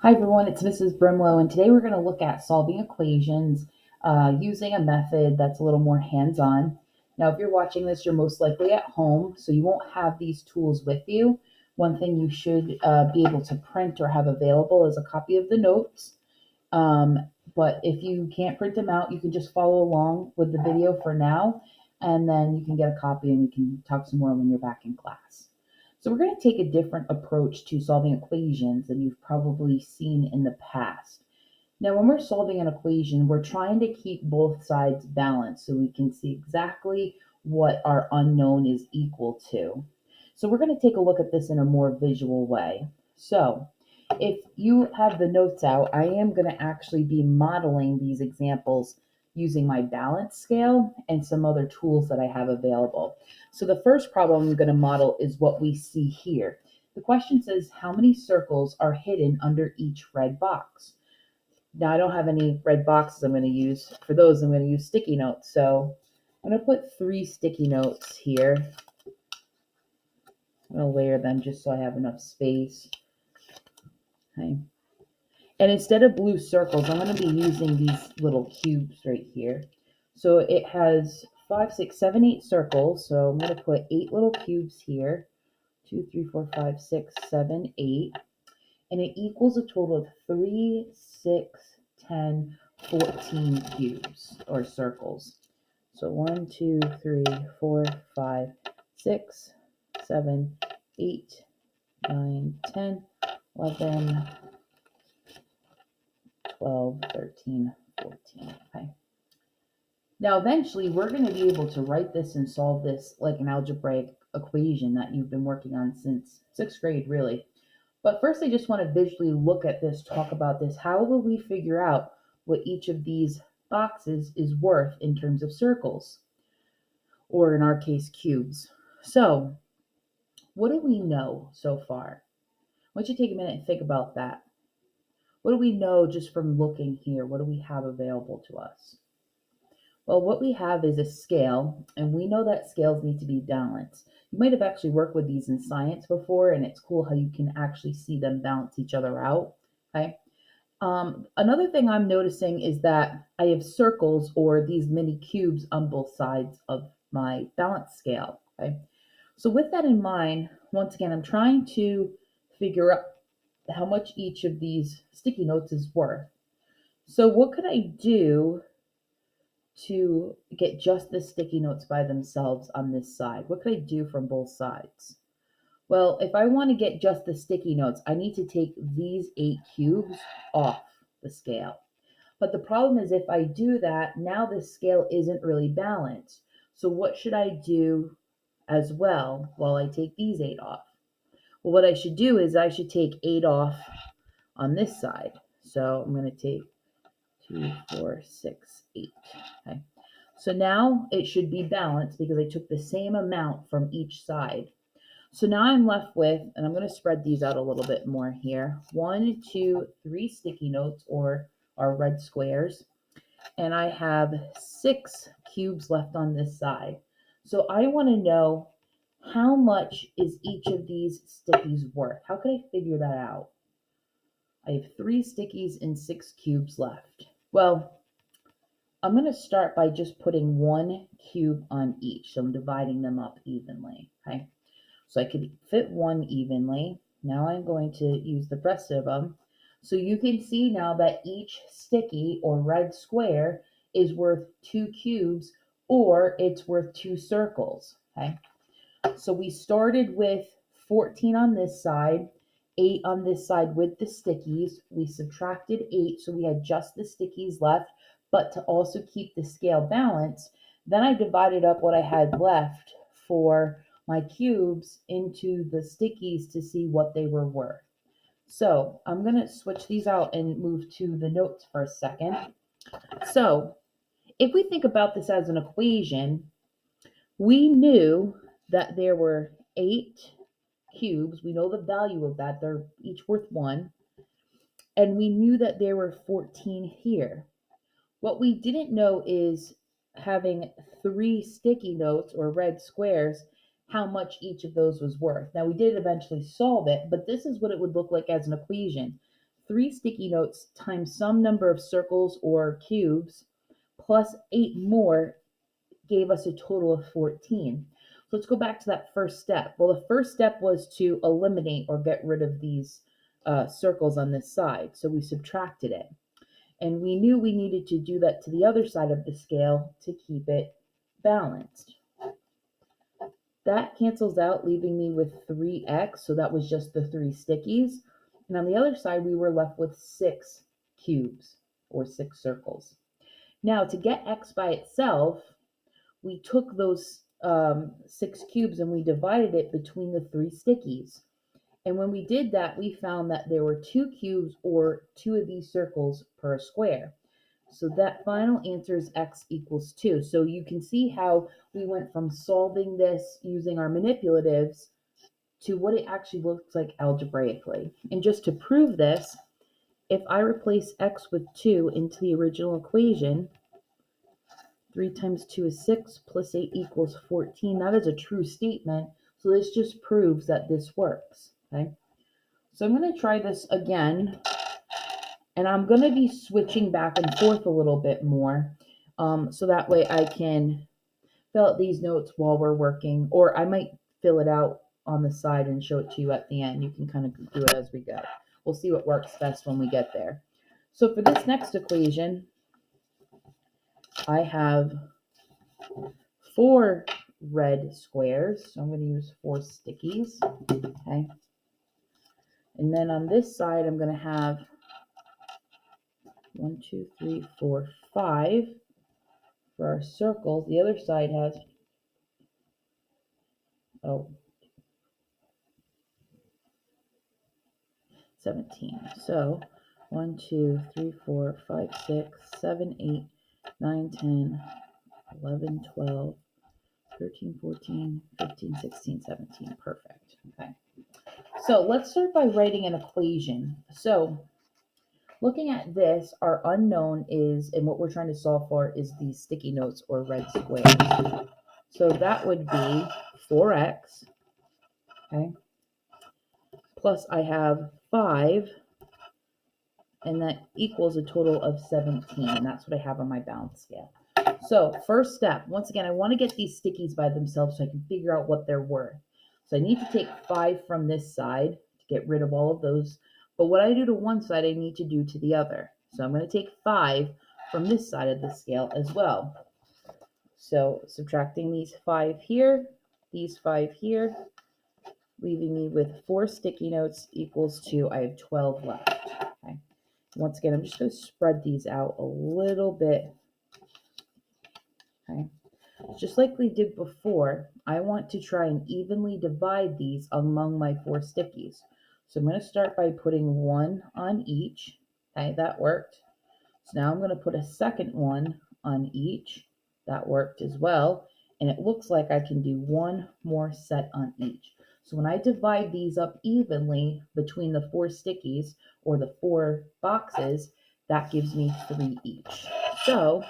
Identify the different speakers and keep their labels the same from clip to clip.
Speaker 1: Hi everyone, it's Mrs. Brimlow, and today we're going to look at solving equations using a method that's a little more hands-on. Now, if you're watching this, you're most likely at home, so you won't have these tools with you. One thing you should be able to print or have available is a copy of the notes. Um, but if you can't print them out, you can just follow along with the video for now, and then you can get a copy and we can talk some more when you're back in class. So we're going to take a different approach to solving equations than you've probably seen in the past. Now, when we're solving an equation, we're trying to keep both sides balanced so we can see exactly what our unknown is equal to. So we're going to take a look at this in a more visual way. So if you have the notes out, I am going to actually be modeling these examples using my balance scale and some other tools that I have available. So the first problem I'm going to model is what we see here. The question says, how many circles are hidden under each red box? Now I don't have any red boxes I'm going to use. For those, I'm going to use sticky notes. So I'm going to put 3 sticky notes here. I'm going to layer them just so I have enough space. Okay. And instead of blue circles, I'm going to be using these little cubes right here. So it has 5, 6, 7, 8 circles. So I'm going to put 8 little cubes here. 2, 3, 4, 5, 6, 7, 8. And it equals a total of 3, 6, 10, 14 cubes or circles. So 1, 2, 3, 4, 5, 6, 7, 8, 9, 10, 11, 12, 13, 14. Okay. Now, eventually, we're going to be able to write this and solve this like an algebraic equation that you've been working on since 6th grade, really. But first, I just want to visually look at this, talk about this. How will we figure out what each of these boxes is worth in terms of circles, or in our case, cubes? So, what do we know so far? Why don't you take a minute and think about that? What do we know just from looking here? What do we have available to us? Well, what we have is a scale, and we know that scales need to be balanced. You might have actually worked with these in science before, and it's cool how you can actually see them balance each other out. Okay. Another thing I'm noticing is that I have circles or these mini cubes on both sides of my balance scale. Okay. So with that in mind, once again, I'm trying to figure out how much each of these sticky notes is worth. So what could I do to get just the sticky notes by themselves on this side? What could I do from both sides? Well, if I want to get just the sticky notes, I need to take these 8 cubes off the scale. But the problem is if I do that, now the scale isn't really balanced. So what should I do as well while I take these 8 off? Well, what I should do is I should take 8 off on this side. So I'm going to take 2, 4, 6, 8. Okay. So now it should be balanced because I took the same amount from each side. So now I'm left with, and I'm going to spread these out a little bit more here, 1, 2, 3 sticky notes or our red squares. And I have 6 cubes left on this side. So I want to know how much is each of these stickies worth? How could I figure that out? I have 3 stickies and 6 cubes left. Well, I'm going to start by just putting 1 cube on each. So I'm dividing them up evenly. Okay. So I could fit 1 evenly. Now I'm going to use the rest of them. So you can see now that each sticky or red square is worth 2 cubes or it's worth 2 circles. Okay. So we started with 14 on this side, 8 on this side with the stickies. We subtracted 8, so we had just the stickies left. But to also keep the scale balanced, then I divided up what I had left for my cubes into the stickies to see what they were worth. So I'm going to switch these out and move to the notes for a second. So if we think about this as an equation, we knew that there were 8 cubes. We know the value of that. They're each worth 1. And we knew that there were 14 here. What we didn't know is having 3 sticky notes or red squares, how much each of those was worth. Now, we did eventually solve it, but this is what it would look like as an equation. 3 sticky notes times some number of circles or cubes plus 8 more gave us a total of 14. So let's go back to that first step. Well, the first step was to eliminate or get rid of these circles on this side. So we subtracted it. And we knew we needed to do that to the other side of the scale to keep it balanced. That cancels out, leaving me with 3x. So that was just the 3 stickies. And on the other side, we were left with 6 cubes or 6 circles. Now, to get x by itself, we took those 6 cubes and we divided it between the 3 stickies. And when we did that, we found that there were 2 cubes or 2 of these circles per square. So that final answer is x equals 2. So you can see how we went from solving this using our manipulatives to what it actually looks like algebraically. And just to prove this, if I replace x with 2 into the original equation, 3 times 2 is 6, plus 8 equals 14. That is a true statement. So this just proves that this works. Okay. So I'm going to try this again. And I'm going to be switching back and forth a little bit more. So that way I can fill out these notes while we're working. Or I might fill it out on the side and show it to you at the end. You can kind of do it as we go. We'll see what works best when we get there. So for this next equation, I have 4 red squares. So I'm going to use 4 stickies. Okay. And then on this side, I'm going to have 1, 2, 3, 4, 5 for our circles. The other side has 17. So 1, 2, 3, 4, 5, 6, 7, 8, 9, 10, 11, 12, 13, 14, 15, 16, 17. Perfect. Okay. So let's start by writing an equation. So looking at this, our unknown is, and what we're trying to solve for is these sticky notes or red squares. So that would be 4x, okay, plus I have 5, and that equals a total of 17, and that's what I have on my balance scale. So first step, once again, I want to get these stickies by themselves so I can figure out what they're worth. So I need to take 5 from this side to get rid of all of those. But what I do to one side, I need to do to the other. So I'm going to take 5 from this side of the scale as well. So subtracting these 5 here, these 5 here, leaving me with 4 sticky notes equals 2. I have 12 left. Okay. Once again, I'm just going to spread these out a little bit. Okay. Just like we did before, I want to try and evenly divide these among my 4 stickies. So I'm going to start by putting 1 on each. Okay, that worked. So now I'm going to put a second one on each. That worked as well. And it looks like I can do 1 more set on each. So when I divide these up evenly between the 4 stickies or the 4 boxes, that gives me 3 each. So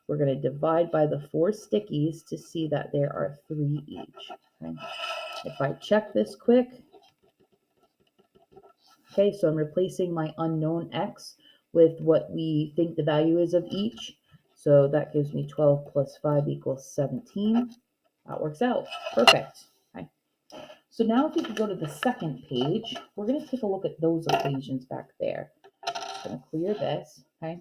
Speaker 1: we're going to divide by the 4 stickies to see that there are 3 each. Okay. If I check this quick, okay, so I'm replacing my unknown x with what we think the value is of each. So that gives me 12 plus 5 equals 17. That works out. Perfect. Okay. So now if we could go to the second page, we're going to take a look at those equations back there. I'm going to clear this. Okay.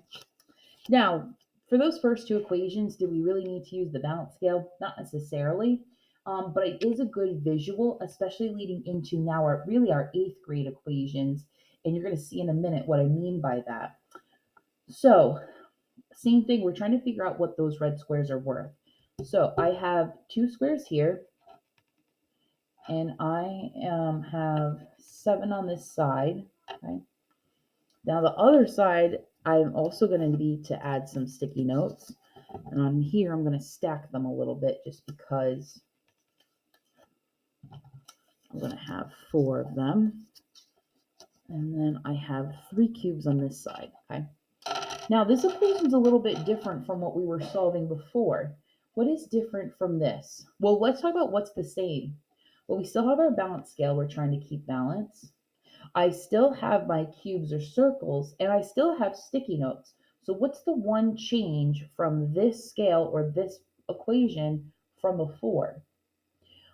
Speaker 1: Now, for those first 2 equations, do we really need to use the balance scale? Not necessarily, but it is a good visual, especially leading into now our 8th grade equations, and you're going to see in a minute what I mean by that. So, same thing, we're trying to figure out what those red squares are worth. So, I have 2 squares here, and I have 7 on this side. Okay. Now, the other side, I'm also going to need to add some sticky notes. And on here, I'm going to stack them a little bit just because I'm going to have 4 of them. And then I have 3 cubes on this side. Okay. Now, this equation is a little bit different from what we were solving before. What is different from this? Well, let's talk about what's the same. Well, we still have our balance scale. We're trying to keep balance. I still have my cubes or circles, and I still have sticky notes. So what's the one change from this scale or this equation from before?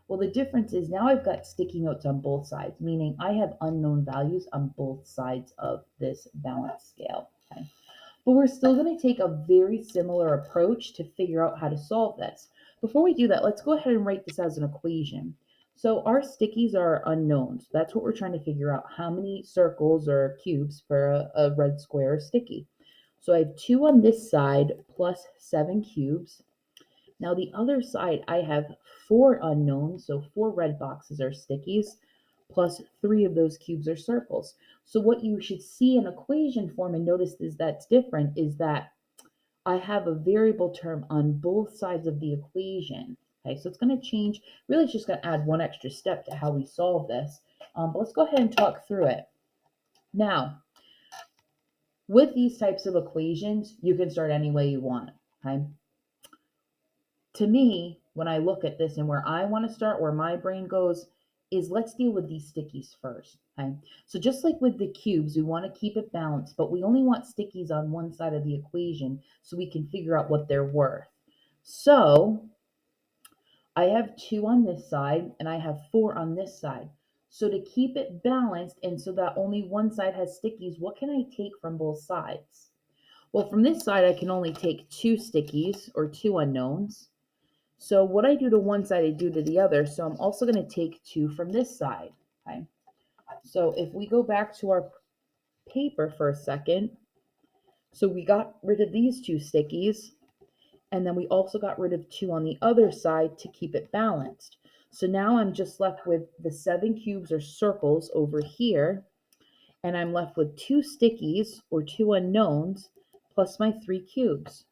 Speaker 1: Well, the difference is now I've got sticky notes on both sides, meaning I have unknown values on both sides of this balance scale. Okay. But we're still going to take a very similar approach to figure out how to solve this. Before we do that, let's go ahead and write this as an equation. So our stickies are unknowns. That's what we're trying to figure out, how many circles or cubes per a red square sticky. So I have 2 on this side plus 7 cubes. Now the other side, I have 4 unknowns, so 4 red boxes are stickies, plus 3 of those cubes are circles. So what you should see in equation form, and notice is that's different, is that I have a variable term on both sides of the equation. Okay, so it's going to change. Really, it's just going to add one extra step to how we solve this. But let's go ahead and talk through it. Now, with these types of equations, you can start any way you want. Okay. To me, when I look at this and where I want to start, where my brain goes, is let's deal with these stickies first. Okay. So just like with the cubes, we want to keep it balanced, but we only want stickies on one side of the equation so we can figure out what they're worth. So I have 2 on this side and I have 4 on this side. So to keep it balanced and so that only one side has stickies, what can I take from both sides? Well, from this side, I can only take 2 stickies or 2 unknowns. So what I do to one side, I do to the other. So I'm also going to take 2 from this side. Okay. So if we go back to our paper for a second, so we got rid of these 2 stickies, and then we also got rid of 2 on the other side to keep it balanced. So now I'm just left with the 7 cubes or circles over here, and I'm left with 2 stickies or 2 unknowns plus my 3 cubes.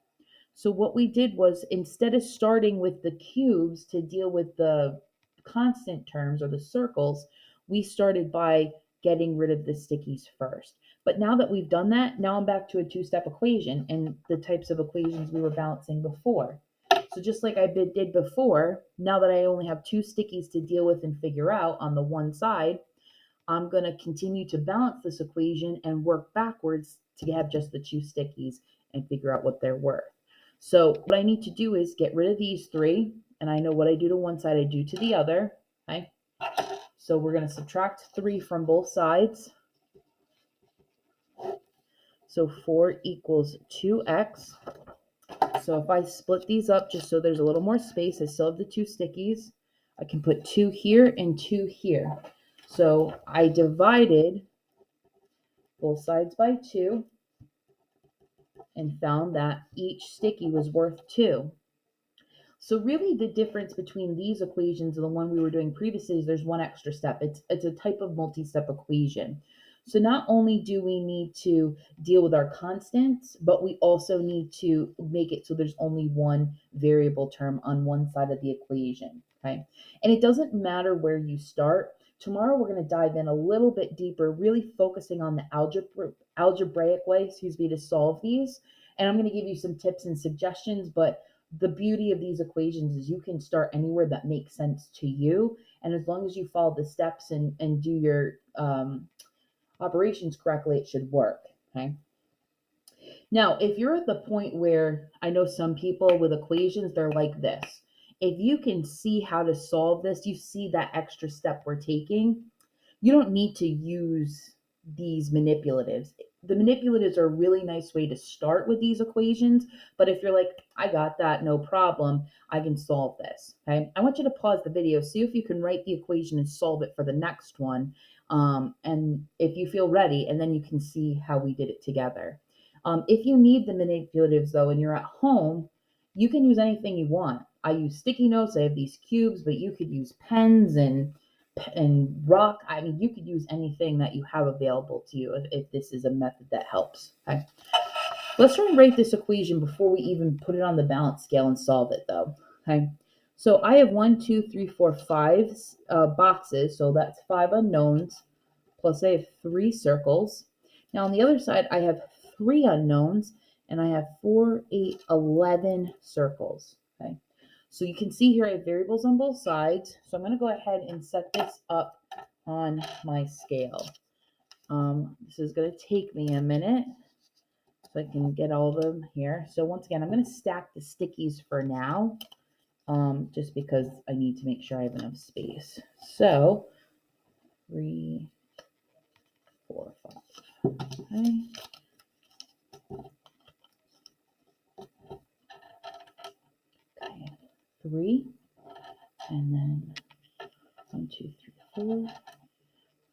Speaker 1: So what we did was, instead of starting with the cubes to deal with the constant terms or the circles, we started by getting rid of the stickies first. But now that we've done that, now I'm back to a two-step equation and the types of equations we were balancing before. So just like I did before, now that I only have 2 stickies to deal with and figure out on the one side, I'm going to continue to balance this equation and work backwards to have just the 2 stickies and figure out what they're worth. So what I need to do is get rid of these 3, and I know what I do to one side, I do to the other. Okay. So we're going to subtract 3 from both sides. So 4 equals 2x. So if I split these up just so there's a little more space, I still have the 2 stickies. I can put 2 here and 2 here. So I divided both sides by 2 and found that each sticky was worth 2. So really the difference between these equations and the one we were doing previously is there's one extra step. It's a type of multi-step equation. So not only do we need to deal with our constants, but we also need to make it so there's only one variable term on one side of the equation. Okay. And it doesn't matter where you start. Tomorrow we're going to dive in a little bit deeper, really focusing on the algebraic way, to solve these. And I'm going to give you some tips and suggestions, but the beauty of these equations is you can start anywhere that makes sense to you. And as long as you follow the steps and do your operations correctly, it should work. Okay. Now, if you're at the point where I know some people with equations, they're like this. If you can see how to solve this, you see that extra step we're taking, you don't need to use these manipulatives. The manipulatives are a really nice way to start with these equations, but if you're like, I got that, no problem, I can solve this. Okay, I want you to pause the video, see if you can write the equation and solve it for the next one, and if you feel ready, and then you can see how we did it together. If you need the manipulatives though, and you're at home, you can use anything you want. I use sticky notes, I have these cubes, but you could use pens and rock. I mean, you could use anything that you have available to you if this is a method that helps. Okay. Let's try and write this equation before we even put it on the balance scale and solve it though. Okay. So I have 1, 2, 3, 4, 5 boxes. So that's 5 unknowns, plus I have 3 circles. Now on the other side, I have 3 unknowns and I have 4, 8, 11 circles. Okay. So you can see here I have variables on both sides. So I'm going to go ahead and set this up on my scale. This is going to take me a minute so I can get all of them here. So once again, I'm going to stack the stickies for now, just because I need to make sure I have enough space. So 3, 4, 5. Okay. Okay. 3, and then 1, 2, 3, 4,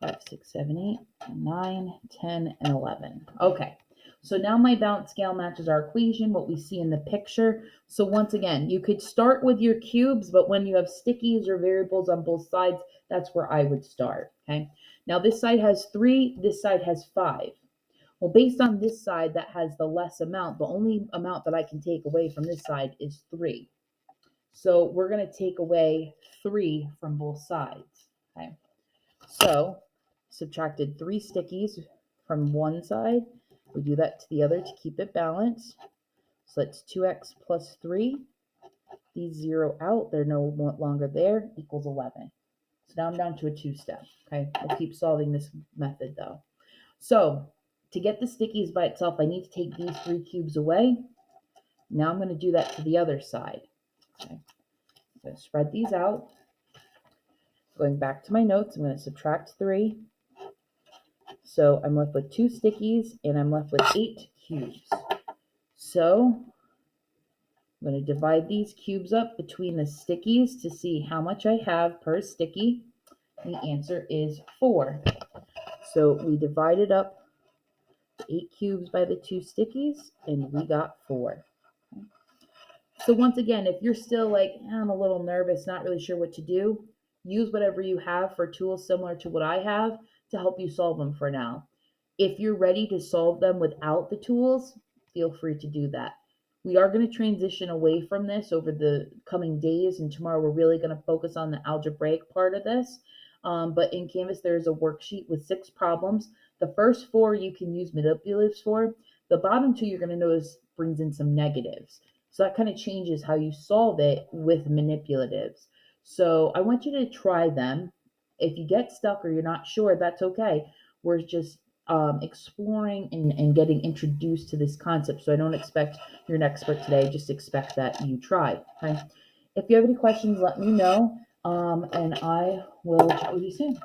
Speaker 1: 5, 6, 7, 8, 9, 10, and 11. Okay. So now my balance scale matches our equation, what we see in the picture. So once again, you could start with your cubes, but when you have stickies or variables on both sides, that's where I would start. Okay. Now this side has 3, this side has 5. Well, based on this side that has the less amount, the only amount that I can take away from this side is 3. So we're going to take away 3 from both sides. Okay. So subtracted 3 stickies from one side. We do that to the other to keep it balanced. So that's 2x plus 3. These 0 out. They're no longer there. Equals 11. So now I'm down to a 2-step. Okay. I'll keep solving this method though. So to get the stickies by itself, I need to take these 3 cubes away. Now I'm going to do that to the other side. Okay. I'm going to spread these out. Going back to my notes, I'm going to subtract 3. So I'm left with 2 stickies and I'm left with 8 cubes. So I'm going to divide these cubes up between the stickies to see how much I have per sticky. The answer is 4. So we divided up 8 cubes by the 2 stickies and we got 4. So once again, if you're still like, I'm a little nervous, not really sure what to do, use whatever you have for tools similar to what I have to help you solve them for now. If you're ready to solve them without the tools, feel free to do that. We are going to transition away from this over the coming days, and tomorrow we're really going to focus on the algebraic part of this. But in Canvas, there is a worksheet with 6 problems. The first 4 you can use manipulatives for. The bottom 2 you're going to notice brings in some negatives. So that kind of changes how you solve it with manipulatives. So I want you to try them. If you get stuck or you're not sure, that's okay. We're just exploring and getting introduced to this concept. So I don't expect you're an expert today. Just expect that you try. Okay. If you have any questions, let me know. And I will chat with you soon.